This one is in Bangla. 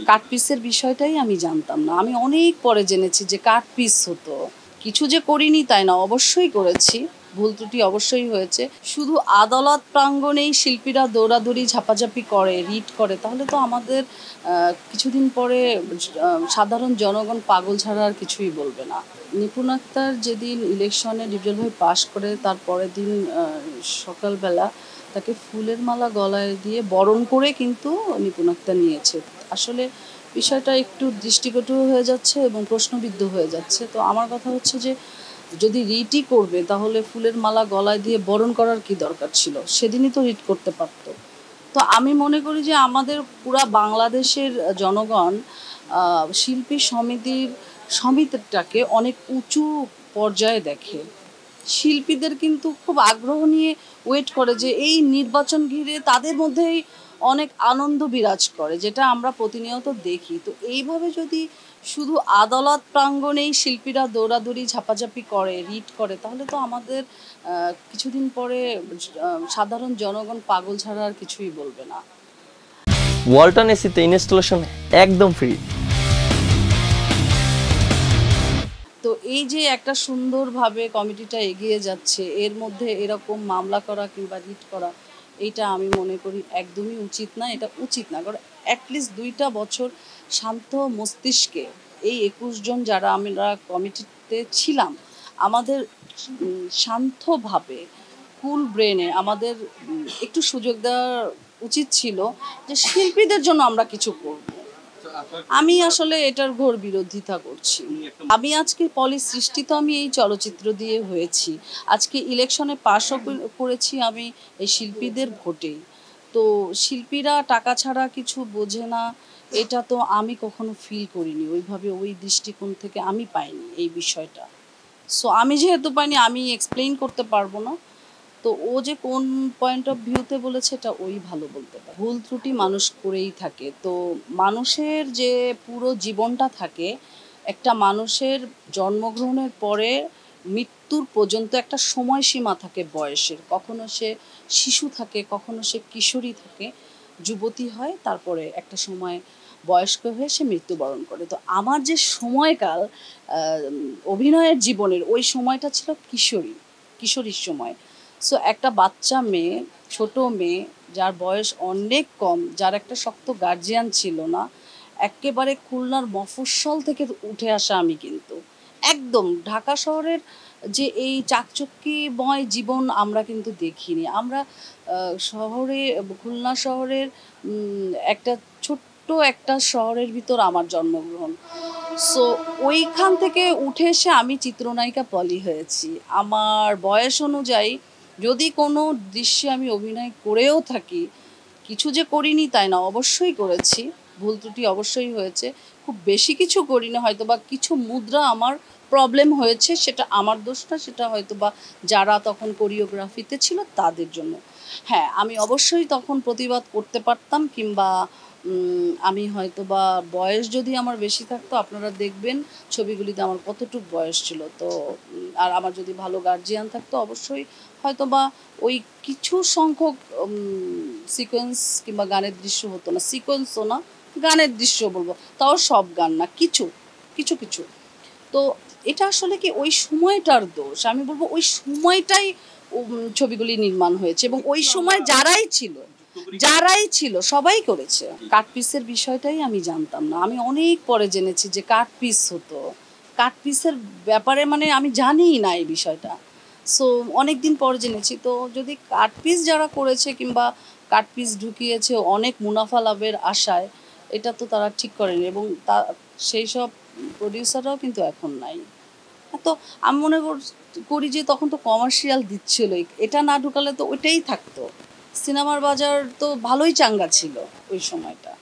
কাট পিসের বিষয়টাই আমি জানতাম না। আমি অনেক পরে জেনেছি যে কাট পিস হতো। কিছু যে করিনি তাই না, অবশ্যই করেছি। ভুল ত্রুটি অবশ্যই হয়েছে। শুধু আদালত প্রাঙ্গণেই শিল্পীরা দৌড়াদৌড়ি ঝাপাঝাপি করে, রিট করে, তাহলে তো আমাদের কিছুদিন পরে সাধারণ জনগণ পাগল ছাড়া আর কিছুই বলবে না। নিপুণ আক্তার যেদিন ইলেকশনে ডিপজল ভাই পাশ করে তার পরের দিন সকালবেলা তাকে ফুলের মালা গলায় দিয়ে বরণ করে কিন্তু নিপুণ আক্তার নিয়েছে। আসলে বিষয়টা একটু দৃষ্টিকটু হয়ে যাচ্ছে এবং প্রশ্নবিদ্ধ হয়ে যাচ্ছে। তো আমার কথা হচ্ছে যে যদি রিটই করবে তাহলে ফুলের মালা গলায় দিয়ে বরণ করার কি দরকার ছিল? সেদিনই তো রিট করতে পারত। তো আমি মনে করি যে আমাদের পুরা বাংলাদেশের জনগণ শিল্পী সমিতিটাকে অনেক উঁচু পর্যায়ে দেখে। শিল্পীদের কিন্তু খুব আগ্রহ নিয়ে ওয়েট করে যে এই নির্বাচন ঘিরে তাদের মধ্যেই অনেক আনন্দ বিরাজ করে, যেটা আমরা প্রতিনিয়ত দেখি। তো এইভাবে যদি শুধু আদালত প্রাঙ্গণেই শিল্পীরা দৌড়াদৌড়ি ঝাপাঝাপি করে, রিট করে, তাহলে তো আমাদের কিছুদিন পরে সাধারণ জনগণ পাগল ছাড়া আর কিছুই বলবে না। ওয়ালটন এসিতে ইনস্টলেশন একদম ফ্রি। তো এই যে একটা সুন্দরভাবে কমিটিটা এগিয়ে যাচ্ছে, এর মধ্যে এরকম মামলা করা কিংবা রিট করা, এইটা আমি মনে করি একদমই উচিত না। এটা উচিত না, কারণ অ্যাটলিস্ট 2টা বছর শান্ত মস্তিষ্কে এই 21 জন যারা আমরা কমিটিতে ছিলাম, আমাদের শান্তভাবে কুল ব্রেনে আমাদের একটু সুযোগ দেওয়া উচিত ছিল যে শিল্পীদের জন্য আমরা কিছু করব। আমি আসলে এটার ঘোর বিরোধিতা করছি। আমি আজকে পলি সৃষ্টি তো আমি এই চলচ্চিত্র দিয়ে হয়েছি, আজকে ইলেকশনে পাশও করেছি আমি এই শিল্পীদের ভোটেই। তো শিল্পীরা টাকা ছাড়া কিছু বোঝে না, এটা তো আমি কখনো ফিল করিনি ওইভাবে, ওই দৃষ্টিকোণ থেকে আমি পাইনি এই বিষয়টা। সো আমি যেহেতু পাইনি, আমি এক্সপ্লেইন করতে পারবো না। তো ও যে কোন পয়েন্ট অফ ভিউতে বলেছে এটা ওই ভালো বলতে পারে। ভুল ত্রুটি মানুষ করেই থাকে। তো মানুষের যে পুরো জীবনটা থাকে, একটা মানুষের জন্মগ্রহণের পরে মৃত্যুর পর্যন্ত একটা সময়সীমা থাকে বয়সের। কখনো সে শিশু থাকে, কখনো সে কিশোরী থাকে, যুবতী হয়, তারপরে একটা সময় বয়স্ক হয়ে সে মৃত্যুবরণ করে। তো আমার যে সময়কাল অভিনয়ের জীবনের, ওই সময়টা ছিল কিশোরীর সময়। সো একটা বাচ্চা মেয়ে, ছোট মেয়ে, যার বয়স অনেক কম, যার একটা শক্ত গার্জিয়ান ছিল না, একেবারে খুলনার মফস্বল থেকে উঠে আসা আমি, কিন্তু একদম ঢাকা শহরের যে এই চাকচক্যময় জীবন আমরা কিন্তু দেখিনি। আমরা শহরে, খুলনা শহরের একটা ছোট্ট একটা শহরের ভিতর আমার জন্মগ্রহণ। সো ওইখান থেকে উঠে এসে আমি চিত্রনায়িকা পলি হয়েছি। আমার বয়স অনুযায়ী যদি কোনো দৃশ্যে আমি অভিনয় করেও থাকি, কিছু যে করিনি তাই না, অবশ্যই করেছি। ভুল ত্রুটি অবশ্যই হয়েছে। খুব বেশি কিছু করিনি হয়তো, বা কিছু মুদ্রা আমার প্রবলেম হয়েছে, সেটা আমার দোষ না, সেটা হয়তো বা যারা তখন কোরিওগ্রাফিতে ছিল তাদের জন্য। হ্যাঁ, আমি অবশ্যই তখন প্রতিবাদ করতে পারতাম, কিংবা আমি হয়তো বা বয়স যদি আমার বেশি থাকতো, আপনারা দেখবেন ছবিগুলিতে আমার কতটুকু বয়স ছিল। তো আর আমার যদি ভালো গার্জিয়ান থাকতো, অবশ্যই হয়তো বা ওই কিছু সংখ্যক সিকোয়েন্স কিংবা গানের দৃশ্য হতো না। সিকোয়েন্সও না, গানের দৃশ্য বলবো, তাও সব গান না, কিছু কিছু কিছু। তো এটা আসলে কি ওই সময়টার দোষ, আমি বলবো ওই সময়টাই ছবিগুলি নির্মাণ হয়েছে, এবং ওই সময় যারাই ছিল সবাই করেছে। কাট পিসের বিষয়টাই আমি জানতাম না। আমি অনেক পরে জেনেছি যে কাট পিস হতো। কাট পিসের ব্যাপারে মানে আমি জানিই না এই বিষয়টা। সো অনেক দিন পরে জেনেছি। তো যদি কাট পিস যারা করেছে কিংবা কাট পিস ঢুকিয়েছে অনেক মুনাফা লাভের আশায়, এটা তো তারা ঠিক করেনি, এবং সেই সব প্রডিউসাররাও কিন্তু এখন নাই। তো আমি মনে করি যে তখন তো কমার্শিয়াল দিচ্ছিলই, এটা না ঢুকালে তো ওইটাই থাকতো। সিনেমার বাজার তো ভালোই চাঙ্গা ছিল ওই সময়টা।